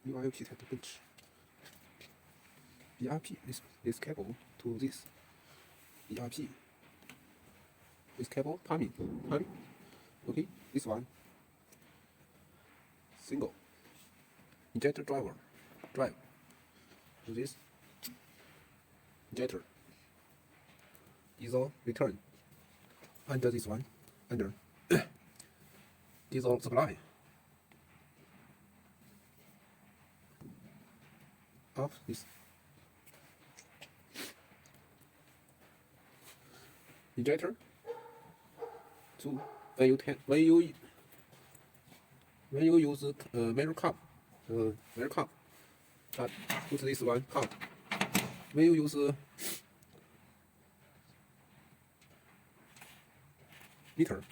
EUI EUP Test Bench. ERP this cable to this. ERP this cable timing. Okay, this one. Single injector drive to this injector. Diesel return under this one, under diesel supply of this injector to when you use measure cup, that put this one cup. When you use liter,